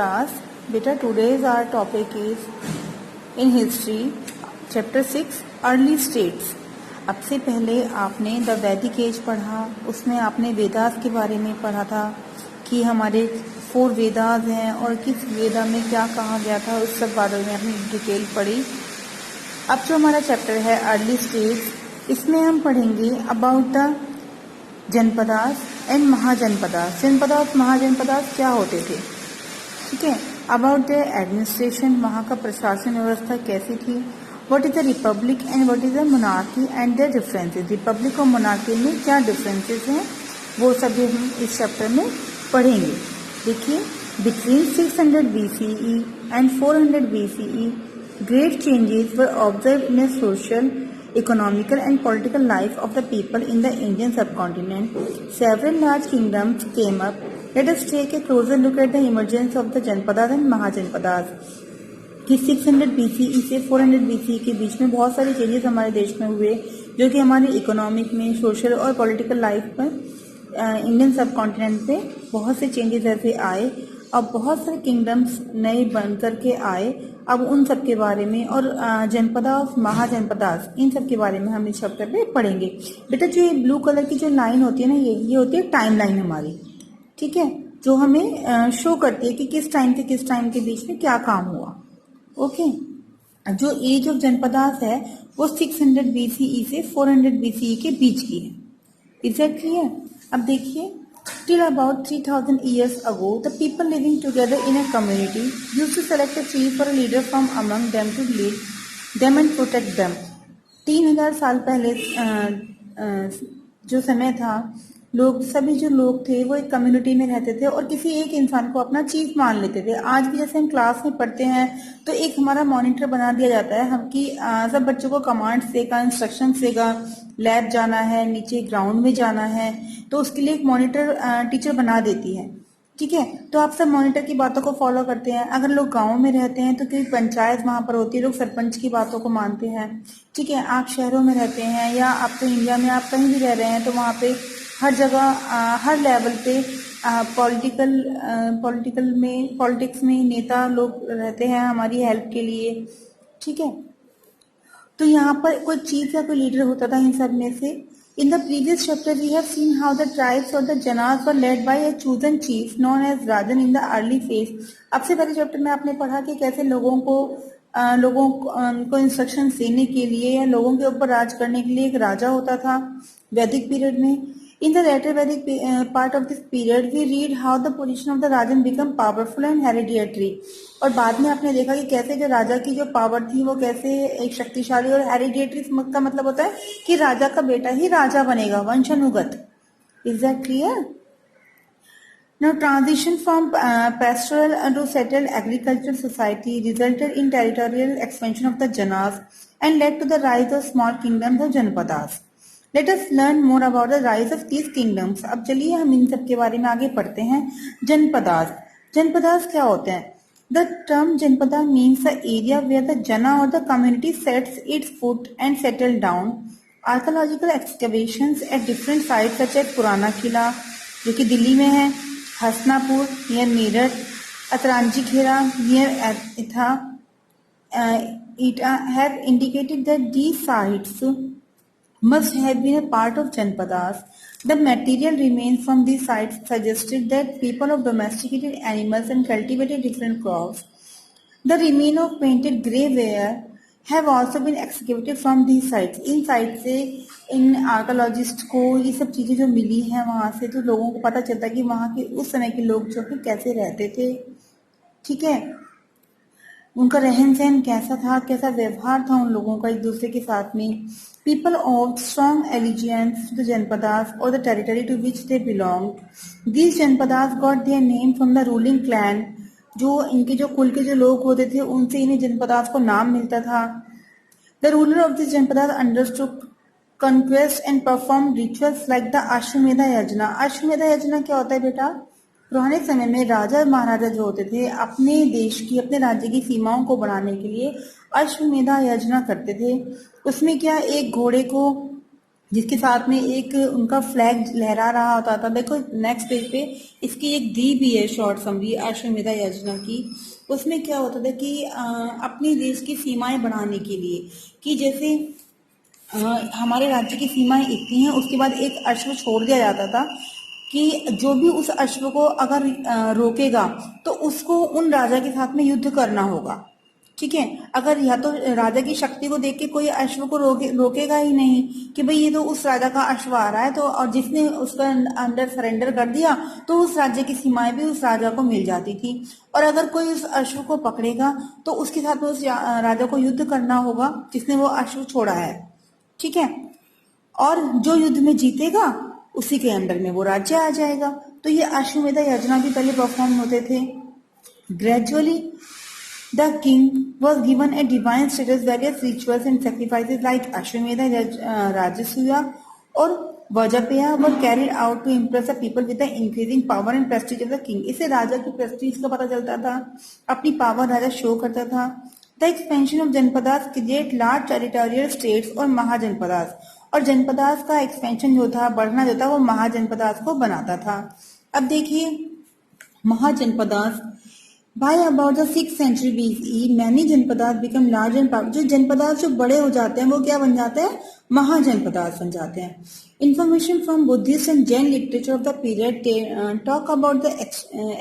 class. Beta, today's our topic is in history, chapter 6, early states. अब से पहले आपने द वैदिक एज पढ़ा, उसमें आपने वेदास के बारे में पढ़ा था कि हमारे 4 वेदास हैं और किस वेदा में क्या कहा गया था, उस सब बारे में हमने डिटेल पढ़ी. अब जो हमारा चैप्टर है अर्ली स्टेट्स, इसमें हम पढ़ेंगे about the janapadas and mahajanapadas. Janapadas mahajanapadas क्या होते थे, ठीक है. अबाउट द एडमिनिस्ट्रेशन, वहाँ का प्रशासन व्यवस्था कैसी थी. What is the Republic and what is the monarchy and there differences. Republic और मोनार्की में क्या डिफरेंसेस हैं, वो सभी हम इस चैप्टर में पढ़ेंगे. देखिए, between 600 BCE and 400 BCE great changes were observed in the social, economical and political life of the people in the Indian subcontinent. Several large kingdoms came up. Let us take a closer look at the emergence of the Janpadas and Mahajanpadas. कि 600 BCE से 400 BCE के बीच में बहुत सारे changes हमारे देश में हुए, जो कि हमारे इकोनॉमिक में, सोशल और पॉलिटिकल लाइफ पर, इंडियन सब कॉन्टिनेंट पे बहुत से चेंजेस ऐसे आए. अब बहुत सारे किंगडम्स नए बन करके आए. अब उन सब के बारे में और जनपदास महाजनपदास, इन सब के बारे में हम इस चैप्टर में पढ़ेंगे. बेटा, जो ये ब्लू कलर की जो लाइन होती है ना, ये होती है टाइम लाइन हमारी, ठीक है, जो हमें शो करती है कि किस टाइम से किस टाइम के बीच में क्या काम हुआ. ओके. जो एज ऑफ जनपदास है वो 600 BCE से 400 BCE के बीच की है. Is that clear. अब देखिए, till about 3000 years ago, the people living together in a community used to select a chief or a leader from among them to lead them and protect them. 3000 साल पहले जो समय था, सभी जो लोग थे वो एक कम्युनिटी में रहते थे और किसी एक इंसान को अपना चीफ मान लेते थे. आज भी जैसे हम क्लास में पढ़ते हैं तो एक हमारा मॉनिटर बना दिया जाता है, हम कि सब बच्चों को कमांड्स देगा, इंस्ट्रक्शंस देगा, लैब जाना है, नीचे ग्राउंड में जाना है, तो उसके लिए एक मॉनिटर टीचर बना देती है, ठीक है. तो आप सब मॉनिटर की बातों को फॉलो करते हैं. अगर लोग गांव में रहते हैं तो कोई पंचायत वहां पर होती है, लोग सरपंच की बातों को मानते हैं, ठीक है. आप शहरों में रहते हैं या आप तो इंडिया में आप कहीं भी रह रहे हैं, तो वहां पे हर जगह हर लेवल पे पॉलिटिक्स में नेता लोग रहते हैं हमारी हेल्प के लिए, ठीक है. तो यहाँ पर कोई चीफ या कोई लीडर होता था इन सब में से. In the previous chapter, we have seen how the tribes or the janas were led by a chosen chief known as Rajan in the early phase. अब से पहले चैप्टर में आपने पढ़ा कि कैसे लोगों को इंस्ट्रक्शन देने के लिए या लोगों के ऊपर राज करने के लिए एक राजा होता था वैदिक पीरियड में. In the later Vedic part of this period, we read how the position of the Rajan become powerful and hereditary. और बाद में आपने देखा कि कैसे जो राजा की जो पावर थी वो कैसे एक शक्तिशाली और हेरिडिटरी का मतलब होता है कि राजा का बेटा ही राजा बनेगा, वंशानुगत. Is that clear? Now, transition from pastoral to settled agricultural society resulted in territorial expansion of the Janas and led to the rise of small kingdoms of Janpadas. Let us learn more about the rise of these kingdoms. अब चलिए हम इन सब के बारे में आगे पढ़ते हैं. जनपदास. जनपदास क्या होते हैं? The term Janpada means the area where the Jana or the community sets its foot and settle down. Archaeological excavations at different sites such as पुराना किला जो कि दिल्ली में है, हसनापुर नियर मेरठ, अतरांजी खेरा नियर इथा, have indicated that these sites must have been a part of Janpadas. The material remains from these sites suggested that people have domesticated animals and cultivated different crops. The remains of painted grey ware have also been excavated from these sites. In site से इन archaeologist को ये सब चीजें जो मिली हैं वहां से, तो लोगों को पता चलता है कि वहां के उस समय के लोग जो है कैसे रहते थे, ठीक है, उनका रहन सहन कैसा था, कैसा व्यवहार था उन लोगों का एक दूसरे के साथ में. People of strong allegiance to the Janpadas or the territory to which they belonged. These Janpadas got their name from the ruling clan. जो इनके जो कुल के जो लोग होते थे उनसे इन्हें जनपदास को नाम मिलता था. The ruler of these Janpadas undertook conquest and performed rituals like the Ashwamedha Yajna. Ashwamedha Yajna क्या होता है बेटा? पुराने समय में राजा और महाराजा जो होते थे अपने देश की, अपने राज्य की सीमाओं को बढ़ाने के लिए अश्वमेधा यज्ञ करते थे. उसमें क्या, एक घोड़े को जिसके साथ में एक उनका फ्लैग लहरा रहा होता था। देखो नेक्स्ट पेज पे इसकी एक दी भी है शॉर्ट समरी अश्वमेधा योजना की। उसमें क्या होता था कि अपने देश की सीमाएं बढ़ाने के लिए, कि जैसे हमारे राज्य की सीमाएं इतनी हैं, उसके बाद एक अश्व छोड़ दिया जाता था कि जो भी उस अश्व को अगर रोकेगा तो उसको उन राजा के साथ में युद्ध करना होगा। ठीक है, अगर या तो राजा की शक्ति को देख के कोई अश्व को रोकेगा ही नहीं कि भाई ये तो उस राजा का अश्व आ रहा है, तो और जिसने उसका अंदर सरेंडर कर दिया तो उस राज्य की सीमाएं भी उस राजा को मिल जाती थी। और अगर कोई उस अश्व को पकड़ेगा तो उसके साथ में उस राजा को युद्ध करना होगा जिसने वो अश्व छोड़ा है। ठीक है, और जो युद्ध में जीतेगा उसी के अंडर में वो राज्य आ जाएगा। तो ये अश्वमेधा योजना भी पहले परफॉर्म होते थे। Gradually the king was given a divine status, various rituals and sacrifices like Ashvamedha, Rajasuya और Vajapeya were carried out to impress the people with the increasing power and prestige of the king. इससे राजा की प्रेस्टीज का पता चलता था, अपनी पावर राजा show करता था। The expansion of janapadas create large territorial states और महाजनपदास, और जनपदास का एक्सपेंशन जो था, बढ़ना जो था, वो महाजनपदास को बनाता था। अब देखिए mahajanapadas, by about the 6th century BCE many Janapadas become large and powerful। जो जनपदास जो बड़े हो जाते हैं वो क्या बन जाते हैं, महाजनपदास बन जाते हैं। Information from Buddhist and Jain literature of the period talk about the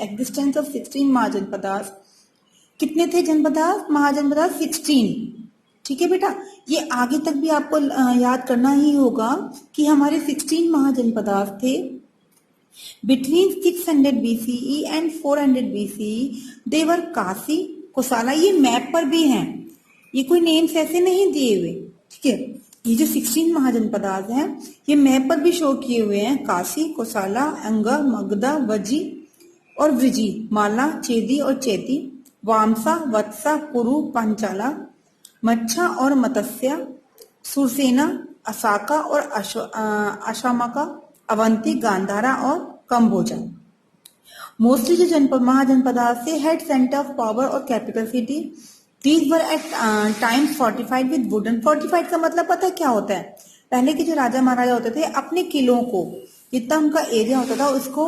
existence of 16 mahajanapadas. कितने थे जनपदास, महाजनपदास 16। ठीक है बेटा, ये आगे तक भी आपको याद करना ही होगा कि हमारे 16 महाजनपदास थे। Between 600 BCE and 400 BCE they were Kashi, कोसाला। ये मैप पर भी हैं, ये कोई नेम्स ऐसे नहीं दिए हुए। ठीक है, ये जो 16 महाजनपदास हैं ये मैप पर भी शो किए हुए हैं। काशी, कोसाला, अंग, मगधा, वजी और वृजी, माला, चेदी और चेती, वामसा, वत्सा, कुरु, पांचाला, मच्छा और मत्स्य, सुरसेना, असाका और अशामका, अवंती, गांधारा और कंबोजा। मोस्टली जो महाजनपदास से हेड सेंटर ऑफ पावर और capital city, these were at times fortified with wooden. Fortified का मतलब पता है क्या होता है, पहले के जो राजा महाराजा होते थे अपने किलों को, जितना उनका एरिया होता था उसको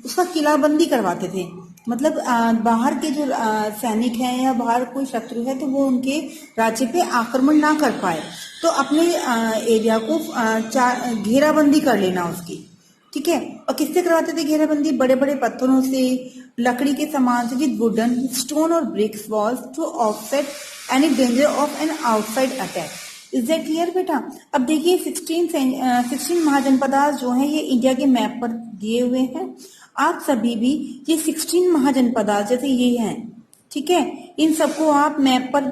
उसका किलाबंदी करवाते थे। मतलब बाहर के जो सैनिक हैं या बाहर कोई शत्रु है तो वो उनके राज्य पे आक्रमण ना कर पाए, तो अपने एरिया को घेराबंदी कर लेना उसकी। ठीक है, और किससे करवाते थे घेराबंदी, बड़े बड़े पत्थरों से, लकड़ी के सामान से, विद वुडन, स्टोन और bricks walls to offset any danger of an outside attack. Is that clear बेटा। अब देखिए 16 महाजनपदास जो हैं ये इंडिया के मैप पर दिए हुए हैं। आप सभी भी ये 16 महाजनपदास जैसे ये हैं, ठीक है, इन सबको आप मैप पर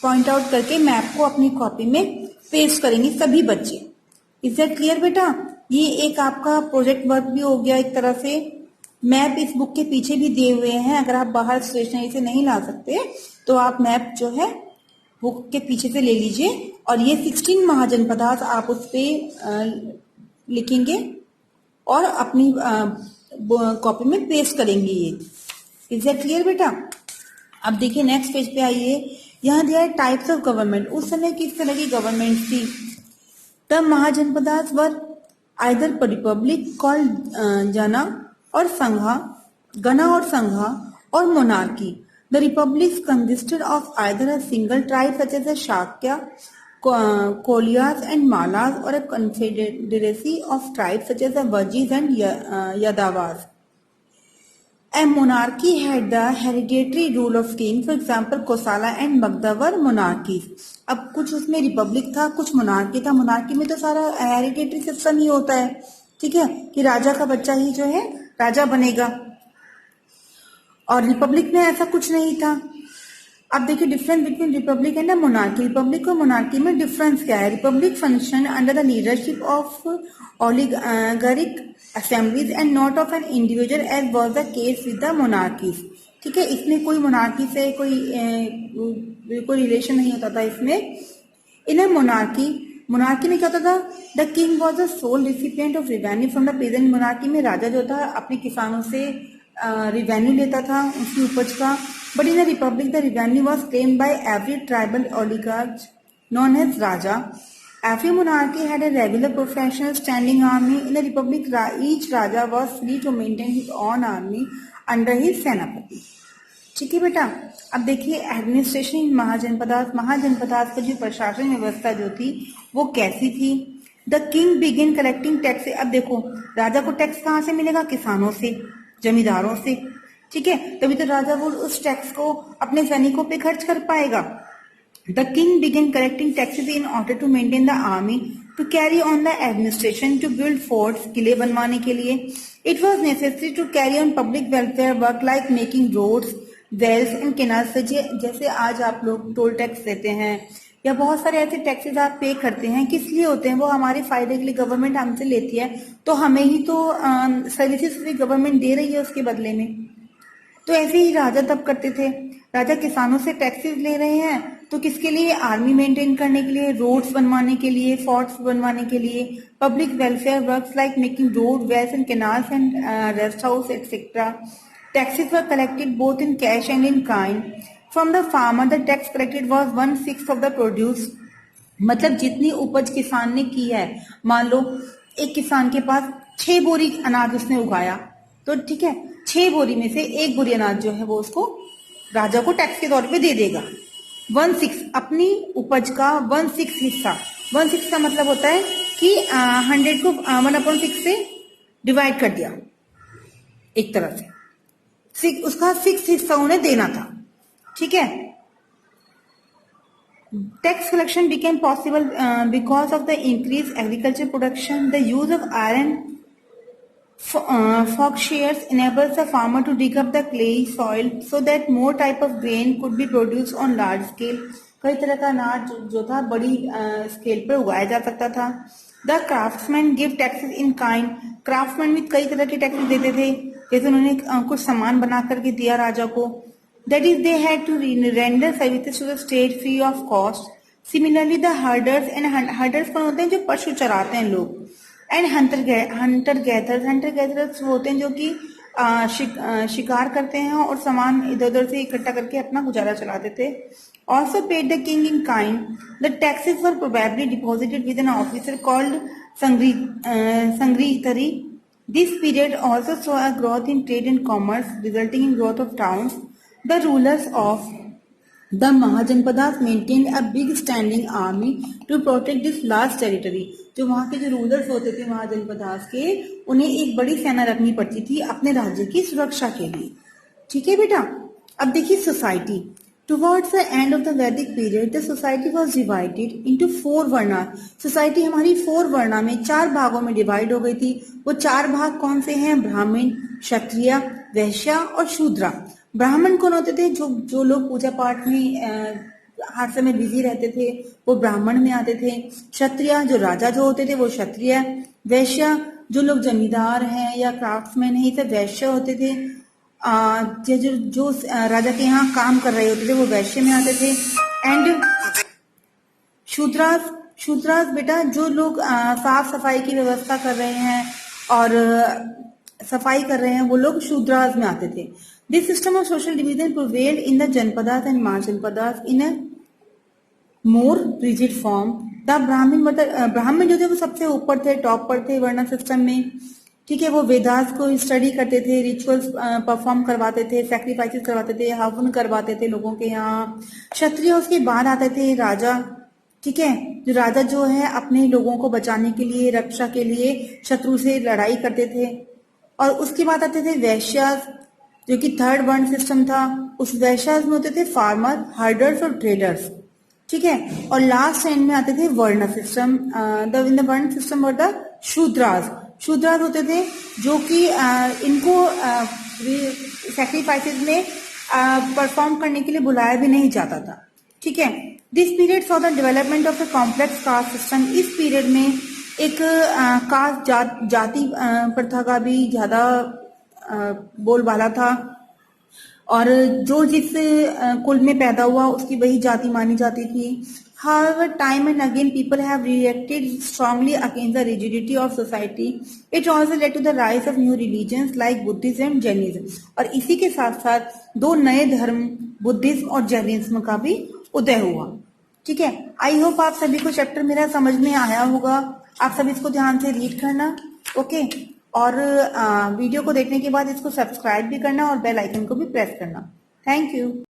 पॉइंट आउट करके मैप को अपनी कॉपी में पेस्ट करेंगे सभी बच्चे। इज दैट क्लियर बेटा। ये एक आपका प्रोजेक्ट वर्क भी हो गया एक तरह से। मैप इस बुक के पीछे भी दिए हुए हैं, अगर आप बाहर स्टेशनरी से नहीं ला सकते तो आप मैप जो है बुक के पीछे से ले लीजिए, और ये 16 महाजनपदास आप उस पर लिखेंगे और अपनी कॉपी में पेस्ट करेंगे। ये इज दैट क्लियर बेटा। अब देखिए नेक्स्ट पेज पे आइए, यहाँ दिया है टाइप्स ऑफ गवर्नमेंट। उस समय किस तरह की गवर्नमेंट थी। The mahajanapadas were either republic called jana और संघा, गना और संघा, और monarchy. The republics consisted of either a single tribe such as Shakya, Koliyas and Mallas, और a confederacy of tribes such as the Vajis and Yadavas. A monarchy had the hereditary rule of king. For example, Kosala and Magda were monarchies. अब कुछ उसमें Republic था, कुछ monarchy था। Monarchy में तो सारा हेरिडेटरी सिस्टम ही होता है, ठीक है, कि राजा का बच्चा ही जो है राजा बनेगा, और रिपब्लिक में ऐसा कुछ नहीं था। अब देखिए difference between republic and monarchy. Republic और मोनार्की में डिफरेंस क्या है। Republic function under the leadership of oligarchic assemblies and not of an individual as was the case with the monarchies. ठीक है, इसमें कोई मोनार्की से कोई रिलेशन नहीं होता था इसमें। इन ए मोनार्की में क्या होता था, the king was the sole recipient of revenue from the peasant. Monarchy में राजा जो था अपने किसानों से रिवेन्यू लेता था उसकी उपज का। But in the republic the revenue was claimed by every tribal oligarch known as raja, Every monarchy had a regular professional standing army. In a republic, each raja was free to maintain his own army under his सेनापति. ठीक है बेटा. अब देखिए administration in mahajanapadas का जो प्रशासन व्यवस्था जो थी वो कैसी थी. The king begin collecting tax. अब देखो राजा को टैक्स कहाँ से मिलेगा? किसानों से, जमींदारों से. ठीक है, तभी तो राजा वो उस टैक्स को अपने सैनिकों पे खर्च कर पाएगा. The king begin collecting taxes in order to maintain the army, to carry on the administration, to build forts, किले बनवाने के लिए. It was necessary to carry on public welfare work like making roads, wells and canals. जैसे आज आप लोग toll tax देते हैं या बहुत सारे ऐसे टैक्सेस आप पे करते हैं, किस लिए होते हैं? वो हमारे फायदे के लिए गवर्नमेंट हमसे लेती है, तो हमें ही तो सर्विसेज भी गवर्नमेंट दे रही है उसके बदले में. तो ऐसे ही राजा तब करते थे. राजा किसानों से टैक्सेस ले रहे हैं तो किसके लिए? आर्मी मेंटेन करने के लिए, रोड्स बनवाने के लिए, फोर्ट्स बनवाने के लिए, public welfare works like making road, wells and canals and rest house etcetera. Taxes were collected both in cash and in kind. From the farmer, the tax collected was 1/6 of the produce. मतलब जितनी उपज किसान ने की है, मान लो एक किसान के पास 6 बोरी अनाज उसने उगाया, तो ठीक है 6 बोरी में से 1 बोरी अनाज जो है वो उसको राजा को टैक्स के तौर पे दे देगा. 1/6 अपनी उपज का 1/6 हिस्सा. 1/6 का मतलब होता है कि 100 को 1/6 से डिवाइड कर दिया एक तरह से. उसका 6 हिस्सा उन्हें देना था. ठीक है. Tax collection became possible because of the increase agriculture production. The use of iron plough shares enables the farmer to dig up the clay soil so that more type of grain could be produced on large scale. कई तरह का अनाज जो था बड़ी scale पर उगाया जा सकता था. The craftsman give taxes in kind. Craftsman भी कई तरह के टैक्सेस देते थे, जैसे उन्होंने कुछ सामान बना करके दिया राजा को. That is they had to render services to the state free of cost. Similarly the herders and herders कौन होते हैं? जो पशु चराते हैं लोग. एंड हंटर गैदर्स होते हैं जो कि शिकार करते हैं और सामान इधर उधर से इकट्ठा करके अपना गुजारा चलाते थे. Also paid the king in kind. The taxes were probably deposited with an officer called Sangritari. This period also saw a growth in trade and commerce, resulting in growth of towns. The rulers of the Mahajanpadas maintained a big standing army to protect this large territory. जो वहाँ के जो rulers होते थे महाजनपदास के, उन्हें एक बड़ी सेना रखनी पड़ती थी अपने राज्य की सुरक्षा के लिए. ठीक है बेटा. अब देखिए society. Towards the end of the Vedic period, the society was divided into 4 varna. Society हमारी 4 वर्णा में 4 भागों में डिवाइड हो गई थी. वो 4 भाग कौन से हैं? ब्राह्मण, क्षत्रिय, वैश्य और शूद्रा. ब्राह्मण कौन होते थे? जो लोग पूजा पाठ में हर समय बिजी रहते थे, वो ब्राह्मण में आते थे. क्षत्रिय जो राजा जो होते थे वो क्षत्रिय. वैश्य जो लोग जमींदार हैं या क्राफ्ट्समैन है, ये सब वैश्य होते थे. जो राजा के यहाँ काम कर रहे होते थे वो वैश्य में आते थे. एंड शूद्रास बेटा जो लोग साफ सफाई की व्यवस्था कर रहे हैं और सफाई कर रहे हैं वो लोग शूद्रास में आते थे. This system of social division prevailed in the janapadas and mahajanapadas in a more rigid form. The Brahman मतलब ब्राह्मण जो थे वो सबसे ऊपर थे, टॉप पर थे वर्ण सिस्टम में. ठीक है. वो वेदास को स्टडी करते थे, रिचुअल्स परफॉर्म करवाते थे, सैक्रिफाइसेस करवाते थे, हवन करवाते थे लोगों के यहाँ. क्षत्रिय उसके बाद आते थे राजा. ठीक है. जो राजा जो है अपने लोगों को बचाने के लिए, रक्षा के लिए शत्रु से लड़ाई करते थे. और उसके बाद आते थे वैश्यास जो कि थर्ड वर्ण सिस्टम था. उस वैश्यास में होते थे फार्मर, हर्डर्स और ट्रेडर्स. ठीक है. और लास्ट एंड में आते थे वर्ण सिस्टम. इन द वर्ण सिस्टम और द शूद्रास. शूद्रास होते थे जो कि इनको सैक्रिफाइसेस में परफॉर्म करने के लिए बुलाया भी नहीं जाता था. ठीक है. This period saw the development of a complex caste system. इस पीरियड में एक कास्ट जाति प्रथा का भी ज्यादा बोलबाला था और जो जिस कुल में पैदा हुआ उसकी वही जाति मानी जाती थी. However, time and again people have reacted strongly against the rigidity of society. It also led to the rise of new religions like Buddhism and Jainism. और इसी के साथ साथ 2 नए धर्म बुद्धिज्म और जैनिज्म का भी उदय हुआ. ठीक है, आई होप आप सभी को चैप्टर मेरा समझ में आया होगा। आप सब इसको ध्यान से रीड करना, ओके। और वीडियो को देखने के बाद इसको सब्सक्राइब भी करना और बेल आइकन को भी प्रेस करना। Thank you.